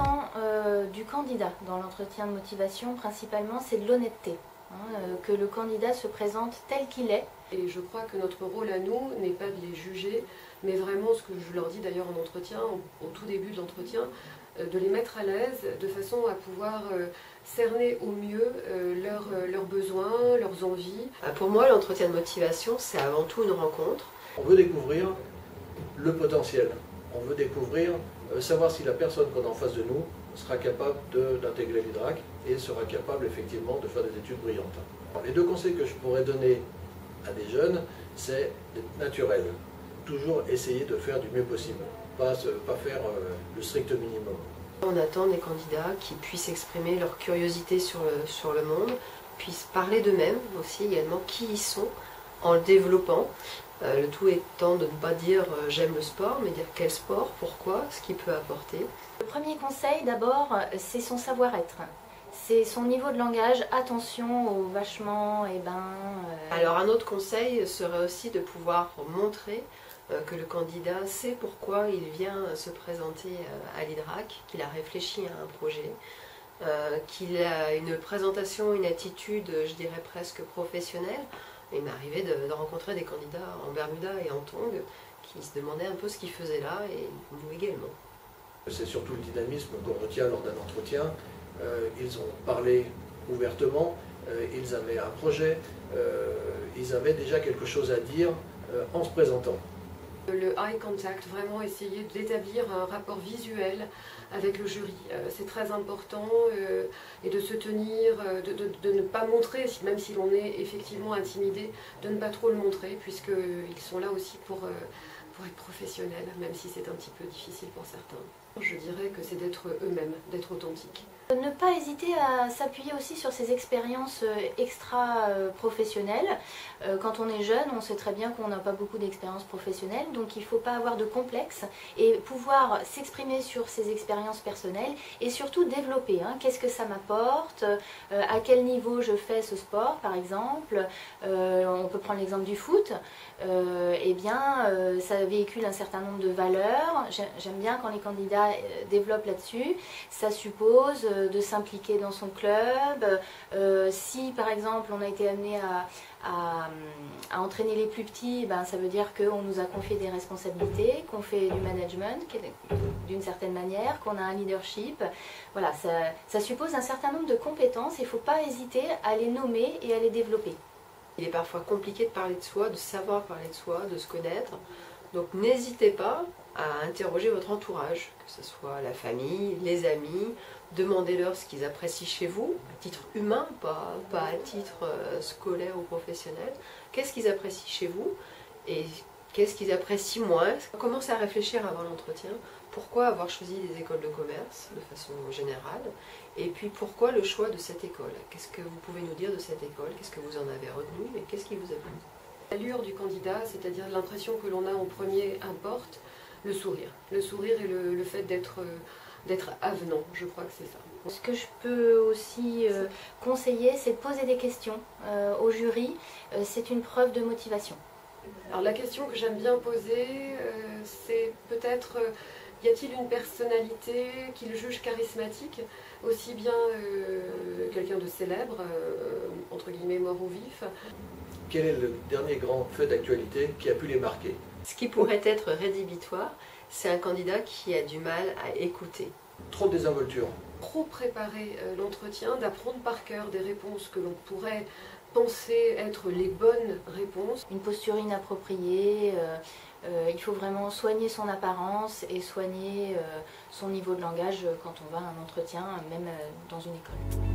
attend du candidat dans l'entretien de motivation, principalement, c'est de l'honnêteté. Que le candidat se présente tel qu'il est. Et je crois que notre rôle à nous n'est pas de les juger, mais vraiment ce que je leur dis d'ailleurs en entretien, au tout début de l'entretien, de les mettre à l'aise de façon à pouvoir cerner au mieux leurs besoins, leurs envies. Pour moi, l'entretien de motivation, c'est avant tout une rencontre. On veut découvrir le potentiel, on veut découvrir, savoir si la personne qu'on a en face de nous sera capable d'intégrer l'IDRAC et sera capable effectivement de faire des études brillantes. Alors, les deux conseils que je pourrais donner à des jeunes, c'est d'être naturel. Toujours essayer de faire du mieux possible, pas faire le strict minimum. On attend des candidats qui puissent exprimer leur curiosité sur le monde, puissent parler d'eux-mêmes aussi également, qui ils sont, en le développant. Le tout étant de ne pas dire j'aime le sport, mais dire quel sport, pourquoi, ce qu'il peut apporter. Le premier conseil d'abord, c'est son savoir-être. C'est son niveau de langage, attention au vachement, et ben... Alors un autre conseil serait aussi de pouvoir montrer que le candidat sait pourquoi il vient se présenter à l'IDRAC, qu'il a réfléchi à un projet, qu'il a une présentation, une attitude, je dirais presque professionnelle. Il m'est arrivé de rencontrer des candidats en Bermuda et en tongs qui se demandaient un peu ce qu'ils faisaient là, et nous également. C'est surtout le dynamisme qu'on retient lors d'un entretien. Ils ont parlé ouvertement, ils avaient un projet, ils avaient déjà quelque chose à dire en se présentant. Le eye contact, vraiment essayer d'établir un rapport visuel avec le jury, c'est très important, et de se tenir, de ne pas montrer, même si l'on est effectivement intimidé, de ne pas trop le montrer, puisqu'ils sont là aussi pour être professionnels, même si c'est un petit peu difficile pour certains. Je dirais que c'est d'être eux-mêmes, d'être authentiques. Ne pas hésiter à s'appuyer aussi sur ses expériences extra-professionnelles. Quand on est jeune, on sait très bien qu'on n'a pas beaucoup d'expérience professionnelle, donc il ne faut pas avoir de complexe et pouvoir s'exprimer sur ses expériences personnelles et surtout développer. Qu'est-ce que ça m'apporte, à quel niveau je fais ce sport par exemple. On peut prendre l'exemple du foot. Ça véhicule un certain nombre de valeurs. J'aime bien quand les candidats développent là-dessus. Ça suppose de s'impliquer dans son club. Si par exemple on a été amené à entraîner les plus petits, ça veut dire qu'on nous a confié des responsabilités, qu'on fait du management d'une certaine manière, qu'on a un leadership. Voilà, ça suppose un certain nombre de compétences et il ne faut pas hésiter à les nommer et à les développer. Il est parfois compliqué de parler de soi, de savoir parler de soi, de se connaître. Donc n'hésitez pas à interroger votre entourage, que ce soit la famille, les amis. Demandez-leur ce qu'ils apprécient chez vous, à titre humain, pas à titre scolaire ou professionnel. Qu'est-ce qu'ils apprécient chez vous et qu'est-ce qu'ils apprécient moins. Commencez à réfléchir avant l'entretien. Pourquoi avoir choisi des écoles de commerce de façon générale? Et puis pourquoi le choix de cette école? Qu'est-ce que vous pouvez nous dire de cette école? Qu'est-ce que vous en avez retenu et qu'est-ce qui vous a plu? L'allure du candidat, c'est-à-dire l'impression que l'on a en premier, importe. Le sourire. Le sourire et le fait d'être avenant, je crois que c'est ça. Ce que je peux aussi conseiller, c'est de poser des questions au jury. C'est une preuve de motivation. Alors la question que j'aime bien poser, c'est peut-être, y a-t-il une personnalité qu'il juge charismatique, aussi bien quelqu'un de célèbre, entre guillemets mort ou vif. Quel est le dernier grand fait d'actualité qui a pu les marquer? Ce qui pourrait être rédhibitoire, c'est un candidat qui a du mal à écouter. Trop de désinvolture. Trop préparer l'entretien, d'apprendre par cœur des réponses que l'on pourrait penser être les bonnes réponses. Une posture inappropriée, il faut vraiment soigner son apparence et soigner son niveau de langage quand on va à un entretien, même dans une école.